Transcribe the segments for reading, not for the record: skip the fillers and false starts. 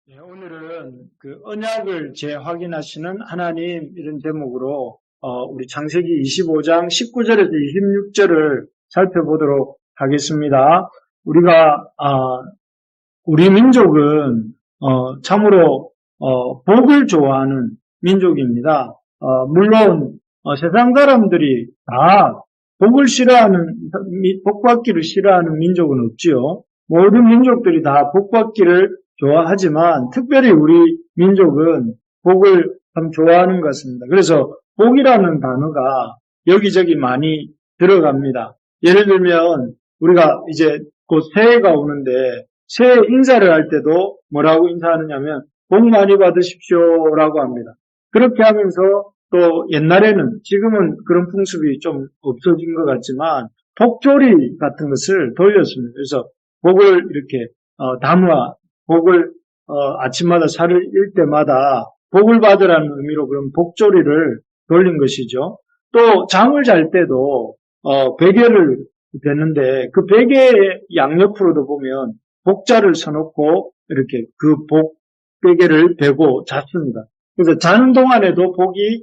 네, 오늘은 그 언약을 재확인하시는 하나님 이런 제목으로 우리 창세기 25장 19절에서 26절을 살펴보도록 하겠습니다. 우리 민족은 참으로 복을 좋아하는 민족입니다. 물론 세상 사람들이 다 복받기를 싫어하는 민족은 없지요. 모든 민족들이 다 복받기를 좋아하지만 특별히 우리 민족은 복을 참 좋아하는 것 같습니다. 그래서 복이라는 단어가 여기저기 많이 들어갑니다. 예를 들면 우리가 이제 곧 새해가 오는데 새해 인사를 할 때도 뭐라고 인사하느냐면 복 많이 받으십시오라고 합니다. 그렇게 하면서 또 옛날에는 지금은 그런 풍습이 좀 없어진 것 같지만 복조리 같은 것을 돌렸습니다. 그래서 복을 이렇게 복을 아침마다 살을 일 때마다 복을 받으라는 의미로 그런 복조리를 돌린 것이죠. 또 잠을 잘 때도 베개를 뱉는데 그 베개의 양옆으로도 보면 복자를 서놓고 이렇게 그 베개를 베고 잤습니다. 그래서 자는 동안에도 복이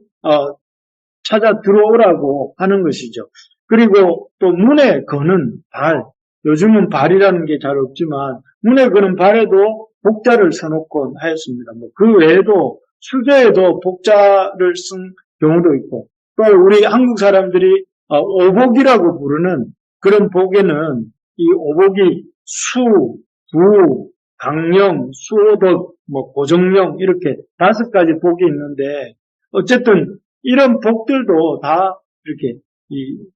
찾아 들어오라고 하는 것이죠. 그리고 또 문에 거는 발, 요즘은 발이라는 게 잘 없지만 문에 거는 발에도 복자를 써놓곤 하였습니다. 그 외에도 수저에도 복자를 쓴 경우도 있고 또 우리 한국 사람들이 오복이라고 부르는 그런 복에는 이 오복이 수, 부, 강령, 수오덕, 고정령 이렇게 5가지 복이 있는데 어쨌든 이런 복들도 다 이렇게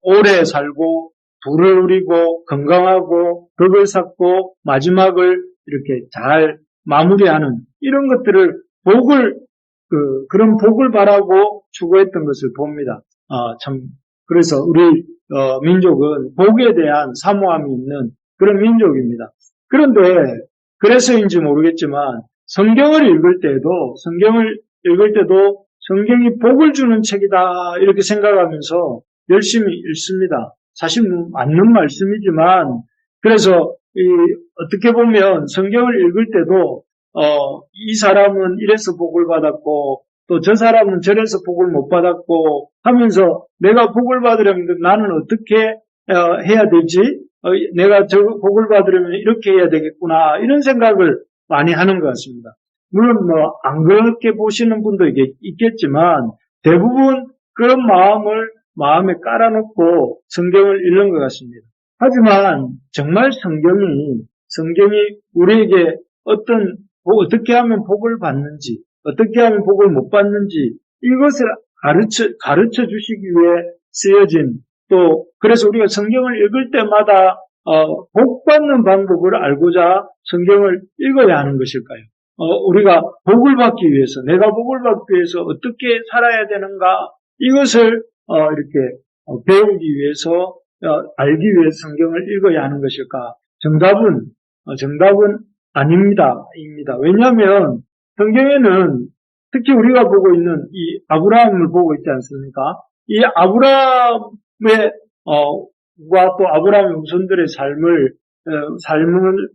오래 살고 부를 누리고 건강하고 덕을 쌓고 마지막을 이렇게 잘 마무리하는 이런 것들을 그런 복을 바라고 추구했던 것을 봅니다. 그래서 우리 민족은 복에 대한 사모함이 있는 그런 민족입니다. 그런데 그래서인지 모르겠지만 성경을 읽을 때도 성경이 복을 주는 책이다 이렇게 생각하면서 열심히 읽습니다. 사실 맞는 말씀이지만 그래서 어떻게 보면 성경을 읽을 때도 이 사람은 이래서 복을 받았고 또 저 사람은 저래서 복을 못 받았고 하면서 내가 복을 받으려면 나는 어떻게 해야 되지? 내가 저 복을 받으려면 이렇게 해야 되겠구나 이런 생각을 많이 하는 것 같습니다. 물론 안 그렇게 보시는 분도 있겠지만 대부분 그런 마음을 마음에 깔아놓고 성경을 읽는 것 같습니다. 하지만 정말 성경이 우리에게 어떻게 하면 복을 받는지, 어떻게 하면 복을 못 받는지 이것을 가르쳐 주시기 위해 쓰여진 그래서 우리가 성경을 읽을 때마다 복 받는 방법을 알고자 성경을 읽어야 하는 것일까요? 우리가 내가 복을 받기 위해서 어떻게 살아야 되는가, 이것을, 이렇게, 배우기 위해서, 알기 위해서 성경을 읽어야 하는 것일까? 정답은 아닙니다. 왜냐하면, 성경에는 특히 우리가 보고 있는 이 아브라함을 보고 있지 않습니까? 이 아브라함의, 또 아브라함의 후손들의 삶을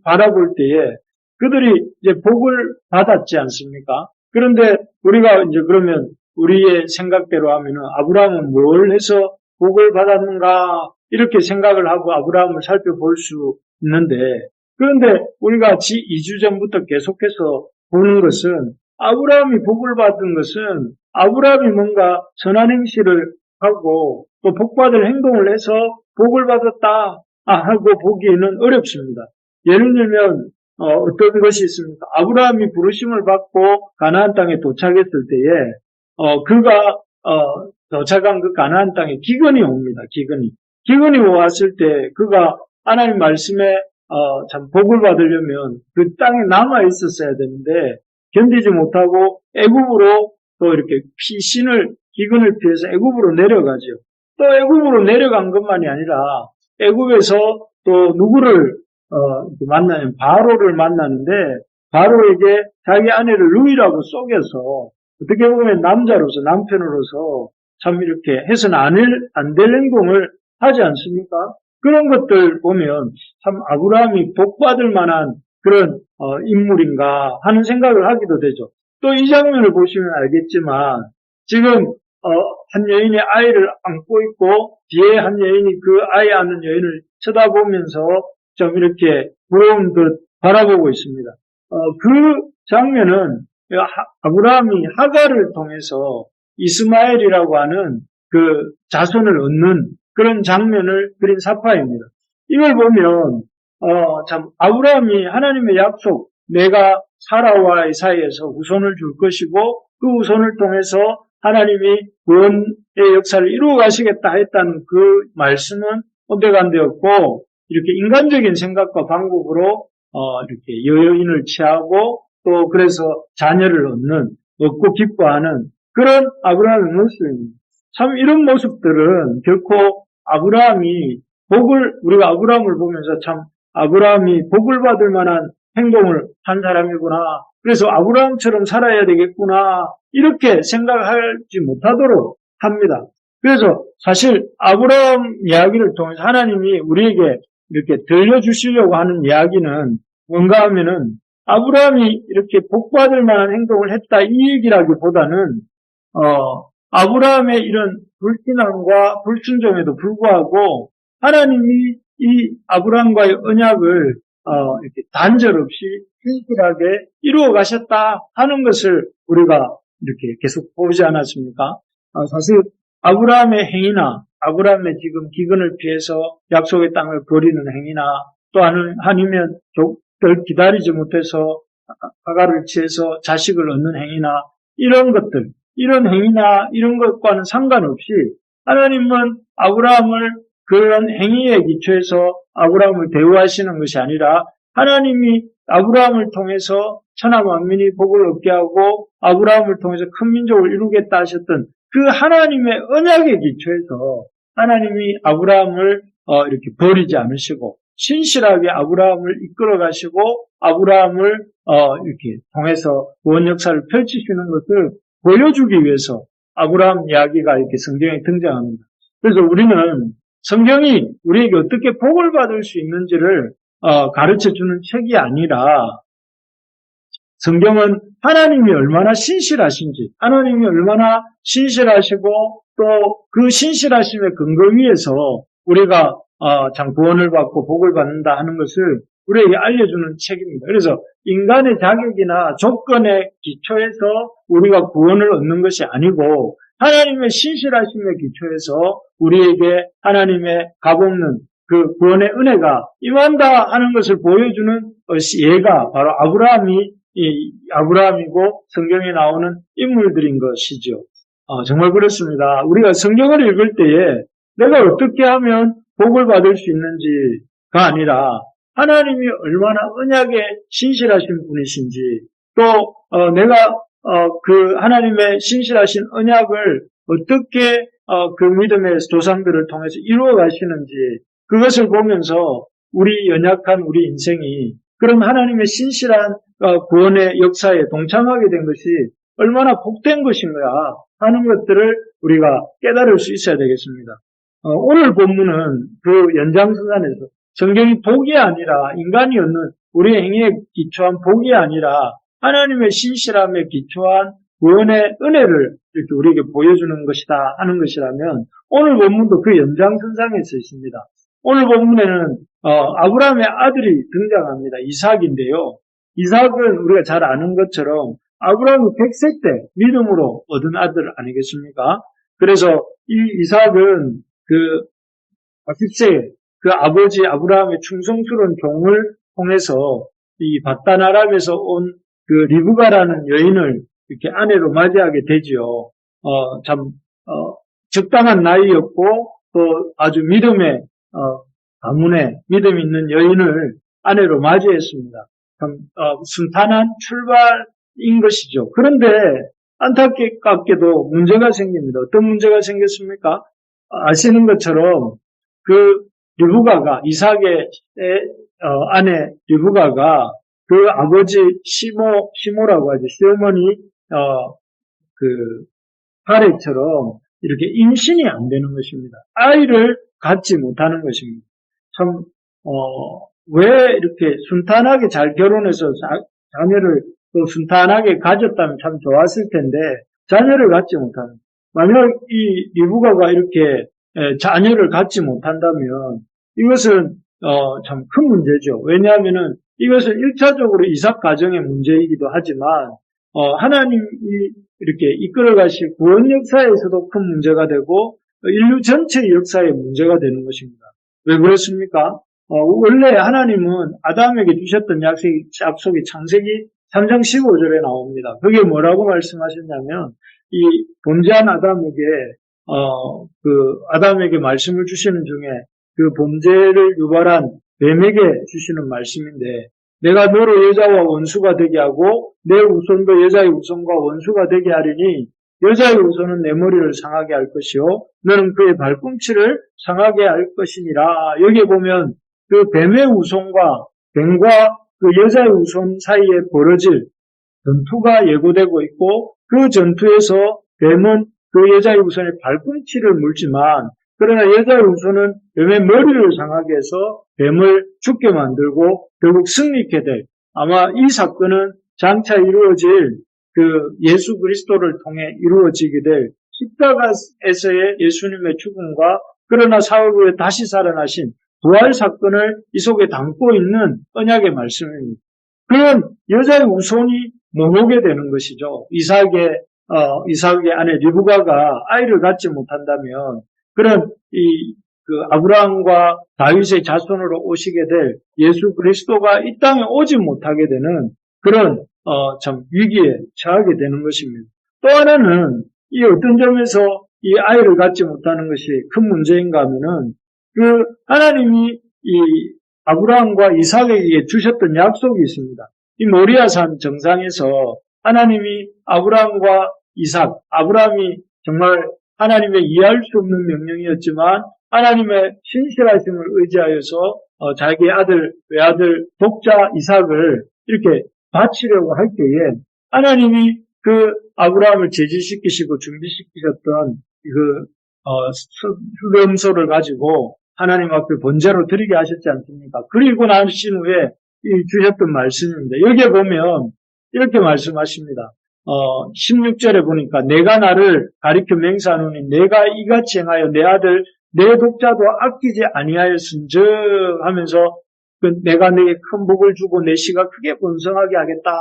바라볼 때에 그들이 이제 복을 받았지 않습니까? 그런데 우리가 이제 그러면 우리의 생각대로 하면은 아브라함은 뭘 해서 복을 받았는가 이렇게 생각을 하고 아브라함을 살펴볼 수 있는데 그런데 우리가 2주 전부터 계속해서 보는 것은 아브라함이 복을 받은 것은 아브라함이 뭔가 선한 행실을 하고 또 복받을 행동을 해서 복을 받았다 하고 보기에는 어렵습니다. 예를 들면 어떤 것이 있습니까? 아브라함이 부르심을 받고 가나안 땅에 도착했을 때에 그가 도착한 그 가나안 땅에 기근이 옵니다. 기근이 왔을 때 그가 하나님 말씀에 참 복을 받으려면 그 땅에 남아 있었어야 되는데 견디지 못하고 애굽으로 또 이렇게 기근을 피해서 애굽으로 내려가죠. 또 애굽으로 내려간 것만이 아니라 애굽에서 또 누구를 만나면 바로를 만나는데 바로에게 자기 아내를 루이라고 속여서 어떻게 보면 남편으로서 참 이렇게 해서는 안 될 행동을 하지 않습니까? 그런 것들 보면 참 아브라함이 복받을 만한 그런 인물인가 하는 생각을 하기도 되죠. 또 이 장면을 보시면 알겠지만 지금 한 여인이 아이를 안고 있고 뒤에 한 여인이 그 아이 안는 여인을 쳐다보면서 좀 이렇게 부러운 듯 바라보고 있습니다. 그 장면은 아브라함이 하갈을 통해서 이스마엘이라고 하는 그 자손을 얻는 그런 장면을 그린 사파입니다. 이걸 보면 참 아브라함이 하나님의 약속, 내가 사라와의 사이에서 후손을 줄 것이고 그 후손을 통해서 하나님이 구원의 역사를 이루어 가시겠다 했다는 그 말씀은 온데간데였고 이렇게 인간적인 생각과 방법으로 이렇게 여인을 취하고 또 그래서 자녀를 얻고 기뻐하는 그런 아브라함의 모습입니다. 참 이런 모습들은 결코 아브라함이 우리가 아브라함을 보면서 참 아브라함이 복을 받을 만한 행동을 한 사람이구나. 그래서 아브라함처럼 살아야 되겠구나. 이렇게 생각하지 못하도록 합니다. 그래서 사실 아브라함 이야기를 통해서 하나님이 우리에게 이렇게 들려주시려고 하는 이야기는 뭔가 하면은 아브라함이 이렇게 복받을 만한 행동을 했다 이 얘기라기보다는 아브라함의 이런 불신앙과 불순종에도 불구하고 하나님이 이 아브라함과의 언약을 이렇게 단절 없이 신실하게 이루어 가셨다 하는 것을 우리가 이렇게 계속 보지 않았습니까? 사실 아브라함의 행위나 아브라함의 지금 기근을 피해서 약속의 땅을 버리는 행위나 또 아니면 기다리지 못해서 하갈을 취해서 자식을 얻는 행위나 이런 것들, 이런 행위나 이런 것과는 상관없이 하나님은 아브라함을 그런 행위에 기초해서 아브라함을 대우하시는 것이 아니라 하나님이 아브라함을 통해서 천하 만민이 복을 얻게 하고 아브라함을 통해서 큰 민족을 이루겠다 하셨던 그 하나님의 언약에 기초해서 하나님이 아브라함을 이렇게 버리지 않으시고 신실하게 아브라함을 이끌어 가시고 아브라함을 이렇게 통해서 구원 역사를 펼치시는 것을 보여주기 위해서 아브라함 이야기가 이렇게 성경에 등장합니다. 그래서 우리는 성경이 우리에게 어떻게 복을 받을 수 있는지를 가르쳐주는 책이 아니라 성경은 하나님이 얼마나 신실하신지, 하나님이 얼마나 신실하시고 또 그 신실하심의 근거 위에서 우리가 참 구원을 받고 복을 받는다 하는 것을 우리에게 알려주는 책입니다. 그래서 인간의 자격이나 조건에 기초해서 우리가 구원을 얻는 것이 아니고 하나님의 신실하심에 기초해서 우리에게 하나님의 값없는 그 구원의 은혜가 임한다 하는 것을 보여주는 예가 바로 아브라함이고 성경에 나오는 인물들인 것이죠. 정말 그렇습니다. 우리가 성경을 읽을 때에 내가 어떻게 하면 복을 받을 수 있는지가 아니라 하나님이 얼마나 언약에 신실하신 분이신지 또 내가 그 하나님의 신실하신 언약을 어떻게 그 믿음의 조상들을 통해서 이루어 가시는지 그것을 보면서 우리 연약한 우리 인생이 그런 하나님의 신실한 구원의 역사에 동참하게 된 것이 얼마나 복된 것인가 하는 것들을 우리가 깨달을 수 있어야 되겠습니다. 오늘 본문은 그 연장선상에서 성경이 복이 아니라 인간이 얻는 우리의 행위에 기초한 복이 아니라 하나님의 신실함에 기초한 구원의 은혜를 이렇게 우리에게 보여주는 것이다 하는 것이라면 오늘 본문도 그 연장선상에 서 있습니다. 오늘 본문에는 아브라함의 아들이 등장합니다. 이삭인데요. 이삭은 우리가 잘 아는 것처럼 아브라함이 100세 때 믿음으로 얻은 아들 아니겠습니까? 그래서 이 이삭은 그 40세 그 아버지 아브라함의 충성스러운 종을 통해서 이 바단 아람에서 온 그 리브가라는 여인을 이렇게 아내로 맞이하게 되지요. 적당한 나이였고 또 아주 믿음의 가문에 믿음 있는 여인을 아내로 맞이했습니다. 참 순탄한 출발인 것이죠. 그런데 안타깝게도 문제가 생깁니다. 어떤 문제가 생겼습니까? 아시는 것처럼 그 리브가가 이삭의 아내 리브가가 그 아버지 시모라고 하죠. 시어머니 그 하레처럼 이렇게 임신이 안 되는 것입니다. 아이를 갖지 못하는 것입니다. 참 왜 이렇게 순탄하게 잘 결혼해서 자녀를 또 순탄하게 가졌다면 참 좋았을 텐데 자녀를 갖지 못하는. 만약 이 리브가가 이렇게 자녀를 갖지 못한다면 이것은 참 큰 문제죠. 왜냐하면은 이것은 1차적으로 이삭 가정의 문제이기도 하지만 하나님이 이렇게 이끌어 가실 구원 역사에서도 큰 문제가 되고 인류 전체의 역사의 문제가 되는 것입니다. 왜 그렇습니까? 원래 하나님은 아담에게 주셨던 약속이 창세기 3장 15절에 나옵니다. 그게 뭐라고 말씀하셨냐면 이 범죄한 아담에게 말씀을 주시는 중에 그 범죄를 유발한 뱀에게 주시는 말씀인데 내가 너로 여자와 원수가 되게 하고 내 후손도 여자의 후손과 원수가 되게 하리니 여자의 후손은 내 머리를 상하게 할 것이요 너는 그의 발꿈치를 상하게 할 것이니라. 여기에 보면 그 뱀의 후손과 뱀과 그 여자의 후손 사이에 벌어질 전투가 예고되고 있고 그 전투에서 뱀은 그 여자의 후손의 발꿈치를 물지만 그러나 여자의 후손은 뱀의 머리를 상하게 해서 뱀을 죽게 만들고 결국 승리케 될 아마 이 사건은 장차 이루어질 그 예수 그리스도를 통해 이루어지게 될 십자가에서의 예수님의 죽음과 그러나 사흘 후에 다시 살아나신 부활 사건을 이 속에 담고 있는 언약의 말씀입니다. 그런 여자의 후손이 못 오게 되는 것이죠. 이삭의 아내 리브가가 아이를 갖지 못한다면 그런 아브라함과 다윗의 자손으로 오시게 될 예수 그리스도가 이 땅에 오지 못하게 되는 그런 참 위기에 처하게 되는 것입니다. 또 하나는 이 어떤 점에서 이 아이를 갖지 못하는 것이 큰 문제인가 하면은 그 하나님이 이 아브라함과 이삭에게 주셨던 약속이 있습니다. 이 모리아산 정상에서 하나님이 아브라함과 이삭, 아브라함이 정말 하나님의 이해할 수 없는 명령이었지만 하나님의 신실하심을 의지하여서 자기 외아들 독자 이삭을 이렇게 바치려고 할 때에 하나님이 그 아브라함을 제지시키시고 준비시키셨던 수금소를 가지고 하나님 앞에 번제로 드리게 하셨지 않습니까? 그리고 나신 후에 주셨던 말씀입니다. 여기에 보면 이렇게 말씀하십니다. 16절에 보니까 내가 나를 가리켜 맹세하노니 내가 이같이 행하여 내 아들 내 독자도 아끼지 아니하였은즉 하면서 내가 내게 큰 복을 주고 내 씨가 크게 번성하게 하겠다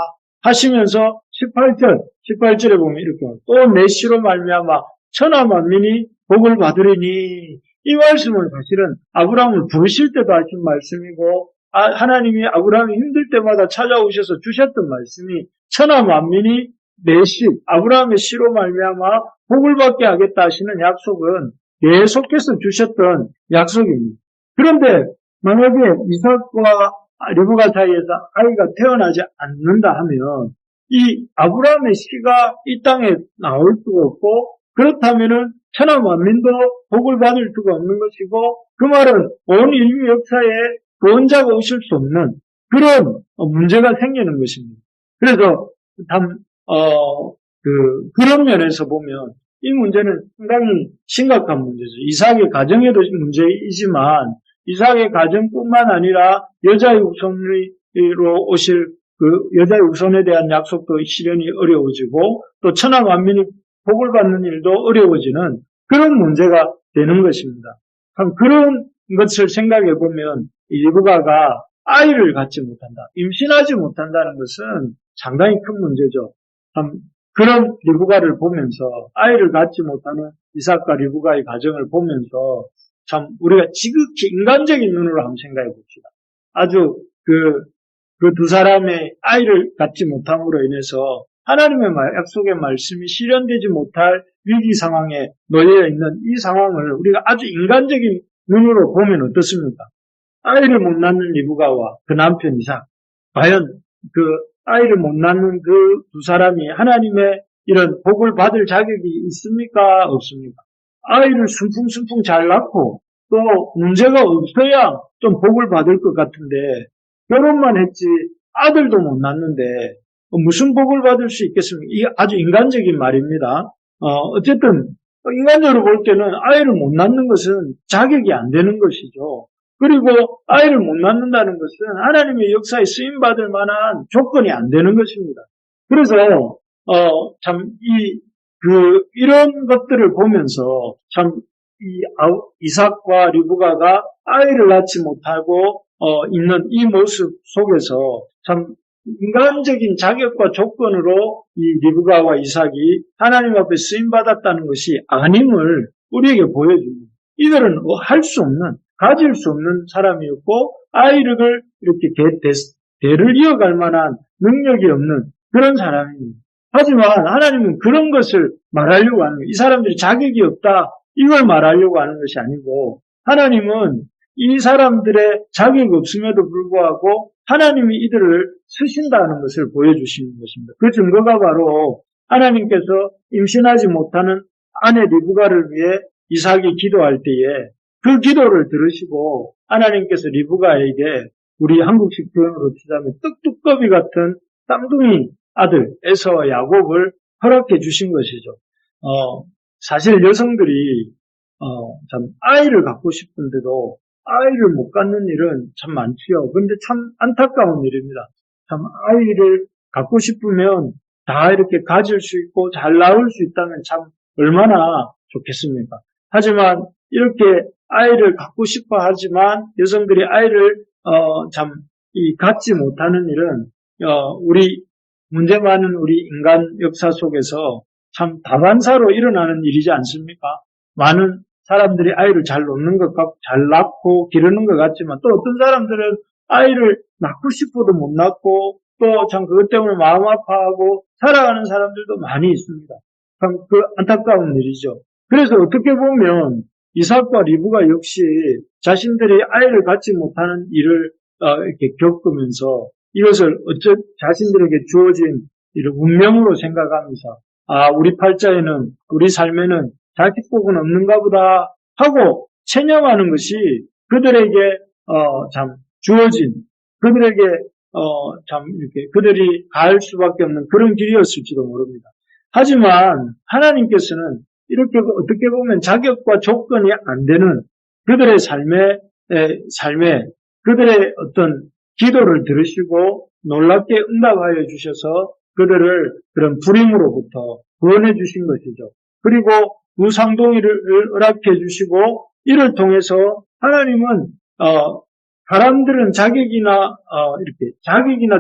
하시면서 18절에 보면 이렇게 또 내 씨로 말미암아 천하 만민이 복을 받으리니 이 말씀은 사실은 아브라함을 부르실 때도 하신 말씀이고 하나님이 아브라함이 힘들 때마다 찾아오셔서 주셨던 말씀이 천하 만민이 내 씨, 아브라함의 씨로 말미암아 복을 받게 하겠다 하시는 약속은 계속해서 주셨던 약속입니다. 그런데 만약에 이삭과 리브가 사이에서 아이가 태어나지 않는다 하면 이 아브라함의 씨가 이 땅에 나올 수가 없고 그렇다면은 천하 만민도 복을 받을 수가 없는 것이고 그 말은 온 인류 역사에 구원자가 오실 수 없는 그런 문제가 생기는 것입니다. 그래서 그런 면에서 보면 이 문제는 상당히 심각한 문제죠. 이삭의 가정에도 문제이지만 이삭의 가정뿐만 아니라 여자의 후손으로 오실 그 여자의 후손에 대한 약속도 실현이 어려워지고 또 천하 만민이 복을 받는 일도 어려워지는 그런 문제가 되는 것입니다. 참 그런 것을 생각해 보면 리브가가 아이를 갖지 못한다, 임신하지 못한다는 것은 상당히 큰 문제죠. 참 그런 리브가를 보면서 아이를 갖지 못하는 이삭과 리브가의 가정을 보면서 참 우리가 지극히 인간적인 눈으로 한번 생각해 봅시다. 아주 그 두 사람의 아이를 갖지 못함으로 인해서 하나님의 약속의 말씀이 실현되지 못할 위기 상황에 놓여 있는 이 상황을 우리가 아주 인간적인 눈으로 보면 어떻습니까? 아이를 못 낳는 리브가와 그 남편 이삭, 과연 그 아이를 못 낳는 그 두 사람이 하나님의 이런 복을 받을 자격이 있습니까? 없습니까? 아이를 순풍순풍 잘 낳고 또 문제가 없어야 좀 복을 받을 것 같은데 결혼만 했지 아들도 못 낳는데 무슨 복을 받을 수 있겠습니까? 이게 아주 인간적인 말입니다. 어쨌든 인간적으로 볼 때는 아이를 못 낳는 것은 자격이 안 되는 것이죠. 그리고 아이를 못 낳는다는 것은 하나님의 역사에 쓰임받을 만한 조건이 안 되는 것입니다. 그래서, 이런 것들을 보면서 참, 이삭과 리브가가 아이를 낳지 못하고, 있는 이 모습 속에서 참, 인간적인 자격과 조건으로 이 리브가와 이삭이 하나님 앞에 쓰임받았다는 것이 아님을 우리에게 보여줍니다. 이들은 할 수 없는, 가질 수 없는 사람이었고, 아이를 이렇게 대를 이어갈 만한 능력이 없는 그런 사람입니다. 하지만 하나님은 그런 것을 말하려고 하는 거예요. 이 사람들이 자격이 없다, 이걸 말하려고 하는 것이 아니고, 하나님은 이 사람들의 자격이 없음에도 불구하고 하나님이 이들을 쓰신다는 것을 보여주시는 것입니다. 그 증거가 바로 하나님께서 임신하지 못하는 아내 리브가를 위해 이삭이 기도할 때에 그 기도를 들으시고 하나님께서 리브가에게 우리 한국식 표현으로 치자면 떡두꺼비 같은 쌍둥이 아들 에서와 야곱을 허락해 주신 것이죠. 사실 여성들이 참 아이를 갖고 싶은데도 아이를 못 갖는 일은 참 많지요. 그런데 참 안타까운 일입니다. 참 아이를 갖고 싶으면 다 이렇게 가질 수 있고 잘 낳을 수 있다면 참 얼마나 좋겠습니까? 하지만 이렇게 아이를 갖고 싶어 하지만 여성들이 아이를 갖지 못하는 일은 우리 문제 많은 우리 인간 역사 속에서 참 다반사로 일어나는 일이지 않습니까? 많은 사람들이 아이를 잘 낳고 기르는 것 같지만 또 어떤 사람들은 아이를 낳고 싶어도 못 낳고 또 참 그것 때문에 마음 아파하고 살아가는 사람들도 많이 있습니다. 참 그 안타까운 일이죠. 그래서 어떻게 보면 이삭과 리브가 역시 자신들이 아이를 갖지 못하는 일을 이렇게 겪으면서 이것을 자신들에게 주어진 이런 운명으로 생각하면서 우리 팔자에는 우리 삶에는 자식복은 없는가 보다 하고 체념하는 것이 그들에게 참 주어진 그들에게 참 이렇게 그들이 갈 수밖에 없는 그런 길이었을지도 모릅니다. 하지만 하나님께서는 이렇게 어떻게 보면 자격과 조건이 안 되는 그들의 삶에 그들의 어떤 기도를 들으시고 놀랍게 응답하여 주셔서 그들을 그런 불임으로부터 구원해 주신 것이죠. 그리고 우상동이를 허락해 주시고 이를 통해서 하나님은 사람들은 자격이나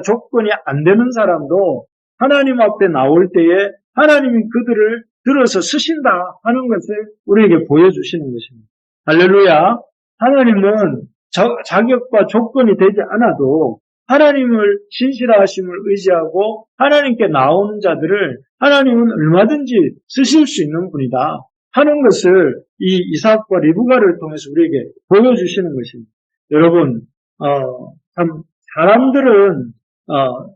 조건이 안 되는 사람도 하나님 앞에 나올 때에 하나님이 그들을 들어서 쓰신다 하는 것을 우리에게 보여주시는 것입니다. 할렐루야. 하나님은 자격과 조건이 되지 않아도 하나님을 신실하심을 의지하고 하나님께 나오는 자들을 하나님은 얼마든지 쓰실 수 있는 분이다 하는 것을 이 이삭과 리브가를 통해서 우리에게 보여주시는 것입니다. 여러분, 참 사람들은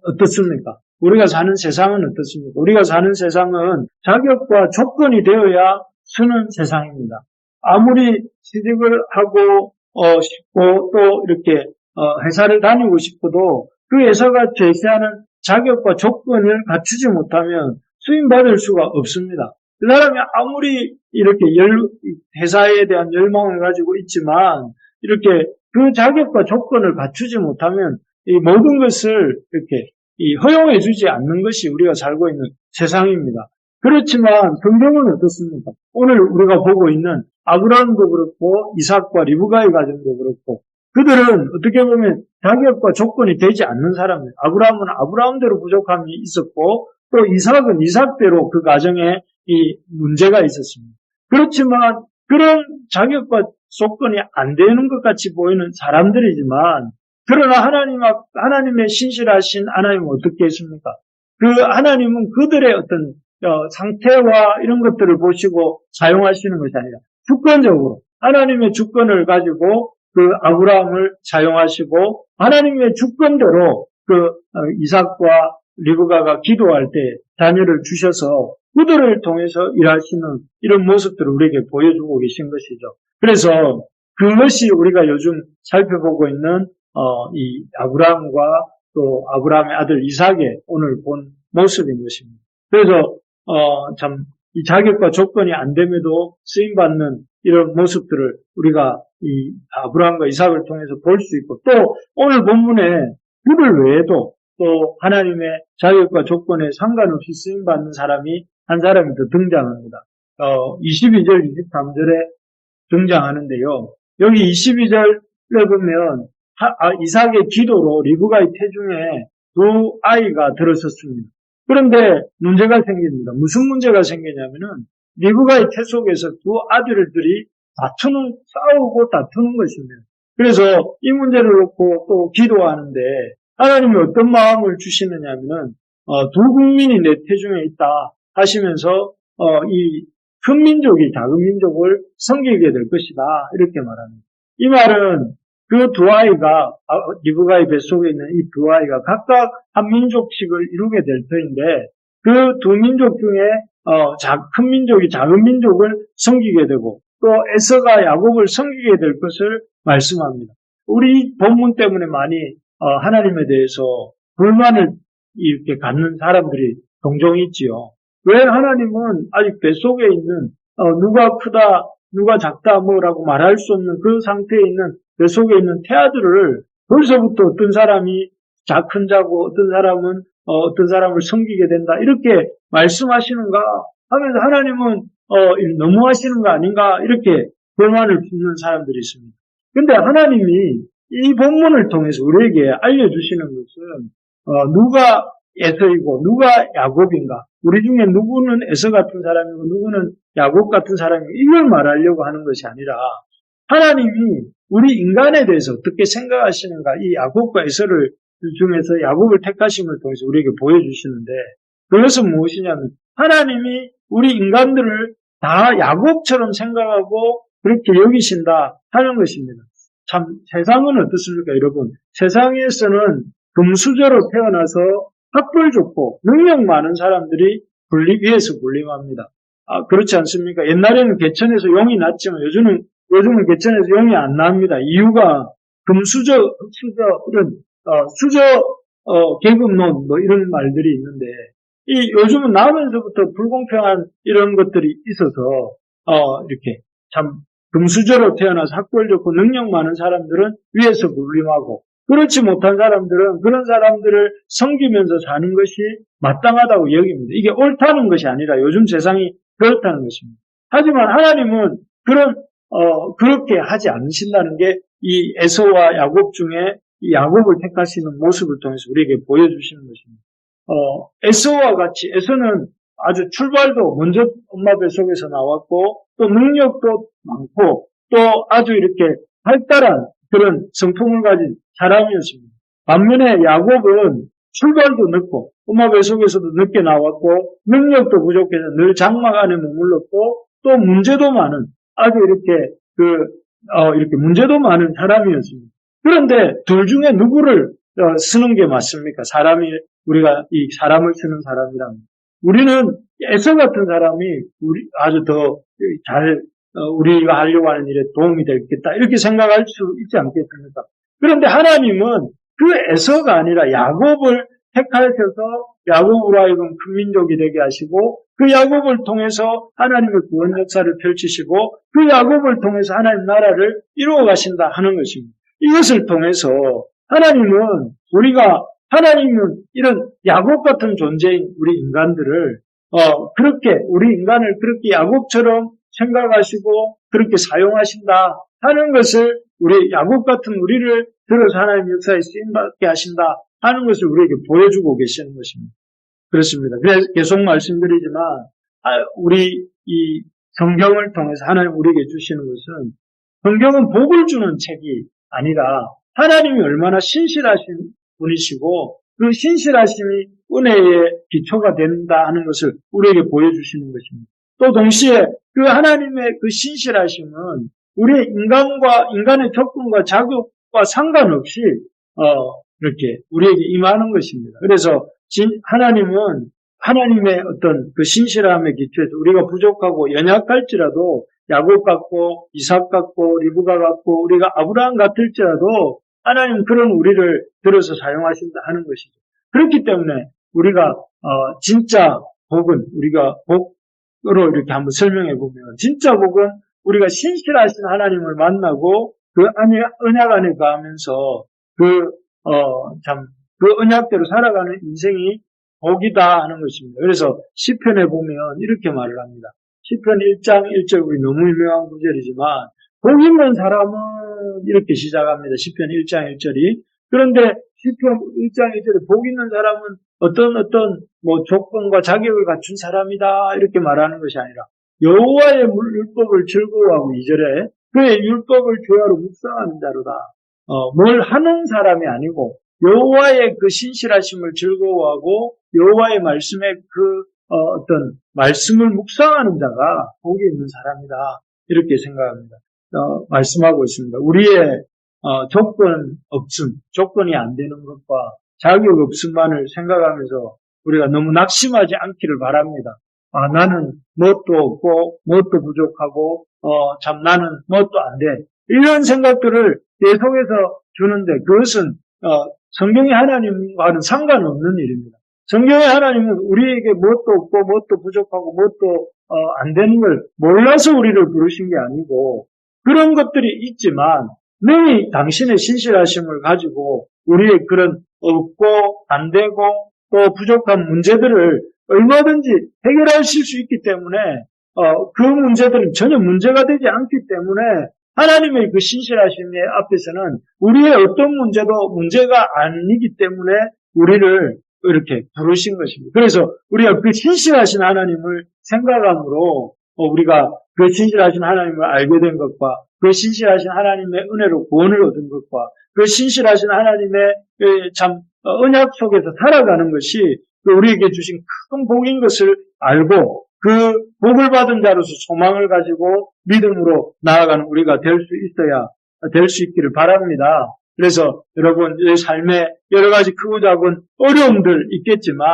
어떻습니까? 우리가 사는 세상은 어떻습니까? 우리가 사는 세상은 자격과 조건이 되어야 쓰는 세상입니다. 아무리 취직을 하고 싶고 또 이렇게 회사를 다니고 싶어도 그 회사가 제시하는 자격과 조건을 갖추지 못하면 수임받을 수가 없습니다. 그 사람이 아무리 이렇게 회사에 대한 열망을 가지고 있지만 이렇게 그 자격과 조건을 갖추지 못하면 이 모든 것을 이렇게 허용해 주지 않는 것이 우리가 살고 있는 세상입니다. 그렇지만 성경은 어떻습니까? 오늘 우리가 보고 있는 아브라함도 그렇고 이삭과 리브가의 가정도 그렇고 그들은 어떻게 보면 자격과 조건이 되지 않는 사람이에요. 아브라함은 아브라함대로 부족함이 있었고 또 이삭은 이삭대로 그 가정에 이 문제가 있었습니다. 그렇지만 그런 자격과 조건이 안 되는 것 같이 보이는 사람들이지만 그러나 하나님의 신실하신 하나님은 어떻게 했습니까? 그 하나님은 그들의 어떤 상태와 이런 것들을 보시고 사용하시는 것이 아니라 주권적으로 하나님의 주권을 가지고 그 아브라함을 사용하시고 하나님의 주권대로 그 이삭과 리브가가 기도할 때 자녀를 주셔서 그들을 통해서 일하시는 이런 모습들을 우리에게 보여주고 계신 것이죠. 그래서 그것이 우리가 요즘 살펴보고 있는 이 아브라함과 또 아브라함의 아들 이삭의 오늘 본 모습인 것입니다. 그래서 참 이 자격과 조건이 안 됨에도 쓰임받는 이런 모습들을 우리가 이 아브라함과 이삭을 통해서 볼 수 있고, 또 오늘 본문에 그들 외에도 또 하나님의 자격과 조건에 상관없이 쓰임받는 사람이 한 사람이 더 등장합니다. 22절, 23절에 등장하는데요. 여기 22절에 보면 이삭의 기도로 리브가의 태중에 두 아이가 들어섰습니다. 그런데 문제가 생깁니다. 무슨 문제가 생기냐면은 리브가의 태 속에서 두 아들들이 싸우고 다투는 것입니다. 그래서 이 문제를 놓고 또 기도하는데 하나님이 어떤 마음을 주시느냐면은 두 국민이 내 태중에 있다 하시면서 이 큰 민족이 작은 민족을 섬기게 될 것이다 이렇게 말합니다. 이 말은 그 두 아이가 리브가의 뱃속에 있는 이 두 아이가 각각 한 민족씩을 이루게 될 터인데 그 두 민족 중에 큰 민족이 작은 민족을 섬기게 되고 또 에서가 야곱을 섬기게 될 것을 말씀합니다. 우리 본문 때문에 많이 하나님에 대해서 불만을 이렇게 갖는 사람들이 종종 있지요. 왜 하나님은 아직 뱃속에 있는 누가 크다 누가 작다 뭐라고 말할 수 없는 그 상태에 있는 뱃속에 있는 태아들을 벌써부터 어떤 사람이 큰 자고 어떤 사람을 섬기게 된다 이렇게 말씀하시는가 하면서 하나님은 너무하시는 거 아닌가 이렇게 불만을 품는 사람들이 있습니다. 근데 하나님이 이 본문을 통해서 우리에게 알려주시는 것은 누가 에서이고 누가 야곱인가 우리 중에 누구는 에서 같은 사람이고 누구는 야곱 같은 사람이고 이걸 말하려고 하는 것이 아니라 하나님이 우리 인간에 대해서 어떻게 생각하시는가 이 야곱과 에서를 중에서 야곱을 택하심을 통해서 우리에게 보여주시는데 그것은 무엇이냐면 하나님이 우리 인간들을 다 야곱처럼 생각하고 그렇게 여기신다 하는 것입니다. 참 세상은 어떻습니까 여러분? 세상에서는 금수저로 태어나서 학벌 좋고 능력 많은 사람들이 위에서 군림합니다. 그렇지 않습니까? 옛날에는 개천에서 용이 났지만 요즘은 개천에서 용이 안 납니다. 이유가 금수저, 흑수저 이런 계급론 뭐 이런 말들이 있는데 요즘은 나면서부터 불공평한 이런 것들이 있어서 이렇게 참 금수저로 태어나서 학벌 좋고 능력 많은 사람들은 위에서 군림하고 그렇지 못한 사람들은 그런 사람들을 섬기면서 사는 것이 마땅하다고 여깁니다. 이게 옳다는 것이 아니라 요즘 세상이 그렇다는 것입니다. 하지만 하나님은 그렇게 하지 않으신다는 게 이 에서와 야곱 중에 이 야곱을 택하시는 모습을 통해서 우리에게 보여주시는 것입니다. 에서와 같이 에서는 아주 출발도 먼저 엄마 뱃속에서 나왔고 또 능력도 많고 또 아주 이렇게 활달한 그런 성품을 가진 사람이었습니다. 반면에 야곱은 출발도 늦고 엄마 뱃속에서도 늦게 나왔고 능력도 부족해서 늘 장막 안에 머물렀고 또 문제도 많은 아주 이렇게 문제도 많은 사람이었습니다. 그런데 둘 중에 누구를 쓰는 게 맞습니까? 우리가 이 사람을 쓰는 사람이라면 우리는 에서 같은 사람이 아주 더 우리가 하려고 하는 일에 도움이 되겠다 이렇게 생각할 수 있지 않겠습니까? 그런데 하나님은 그 에서가 아니라 야곱을 택하셔서 야곱으로 하여금 큰 민족이 되게 하시고 그 야곱을 통해서 하나님의 구원 역사를 펼치시고 그 야곱을 통해서 하나님 나라를 이루어 가신다 하는 것입니다. 이것을 통해서 하나님은 이런 야곱 같은 존재인 우리 인간들을 우리 인간을 그렇게 야곱처럼 생각하시고 그렇게 사용하신다 하는 것을 우리 야곱 같은 우리를 들어서 하나님 역사에 쓰임받게 하신다 하는 것을 우리에게 보여주고 계시는 것입니다. 그렇습니다. 그래서 계속 말씀드리지만 우리 이 성경을 통해서 하나님 우리에게 주시는 것은 성경은 복을 주는 책이 아니라 하나님이 얼마나 신실하신 분이시고 그 신실하심이 은혜의 기초가 된다 하는 것을 우리에게 보여주시는 것입니다. 또 동시에 그 하나님의 그 신실하심은 우리의 인간의 조건과 자격과 상관없이 이렇게 우리에게 임하는 것입니다. 그래서 하나님의 어떤 그 신실함의 기초에서 우리가 부족하고 연약할지라도 야곱 같고 이삭 같고 리브가 같고 우리가 아브라함 같을지라도 하나님은 그런 우리를 들어서 사용하신다 하는 것이죠. 그렇기 때문에 우리가 진짜 복은 우리가 복으로 이렇게 한번 설명해 보면 진짜 복은 우리가 신실하신 하나님을 만나고 그 언약 안에 가면서 그 언약대로 살아가는 인생이 복이다 하는 것입니다. 그래서 시편에 보면 이렇게 말을 합니다. 시편 1장 1절 우리 너무 유명한 구절이지만 복 있는 사람은 이렇게 시작합니다. 시편 1장 1절이. 그런데 시편 1장 1절에 복 있는 사람은 어떤 조건과 자격을 갖춘 사람이다 이렇게 말하는 것이 아니라 여호와의 율법을 즐거워하고 2절에 그의 율법을 죄하로 묵상하는 자로다. 뭘 하는 사람이 아니고 여호와의 그 신실하심을 즐거워하고 여호와의 말씀에 어떤 말씀을 묵상하는 자가 복이 있는 사람이다 이렇게 생각합니다. 말씀하고 있습니다. 우리의 조건이 안 되는 것과 자격 없음만을 생각하면서 우리가 너무 낙심하지 않기를 바랍니다. 나는 뭣도 없고 뭣도 부족하고 나는 뭣도 안 돼. 이런 생각들을 계속해서 주는데 그것은 성경의 하나님과는 상관없는 일입니다. 성경의 하나님은 우리에게 뭣도 없고 뭣도 부족하고 뭣도 안 되는 걸 몰라서 우리를 부르신 게 아니고 그런 것들이 있지만 늘 당신의 신실하심을 가지고 우리의 그런 없고 안 되고 또 부족한 문제들을 얼마든지 해결하실 수 있기 때문에 그 문제들은 전혀 문제가 되지 않기 때문에 하나님의 그 신실하심 앞에서는 우리의 어떤 문제도 문제가 아니기 때문에 우리를 이렇게 부르신 것입니다. 그래서 우리가 그 신실하신 하나님을 생각함으로 우리가 그 신실하신 하나님을 알게 된 것과 그 신실하신 하나님의 은혜로 구원을 얻은 것과 그 신실하신 하나님의 언약 속에서 살아가는 것이 우리에게 주신 큰 복인 것을 알고 그 복을 받은 자로서 소망을 가지고 믿음으로 나아가는 우리가 될 수 있기를 바랍니다. 그래서 여러분, 삶에 여러 가지 크고 작은 어려움들 있겠지만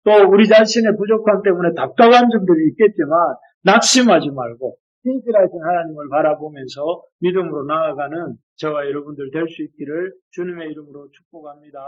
또 우리 자신의 부족함 때문에 답답한 점들이 있겠지만 낙심하지 말고 신실하신 하나님을 바라보면서 믿음으로 나아가는 저와 여러분들 될 수 있기를 주님의 이름으로 축복합니다.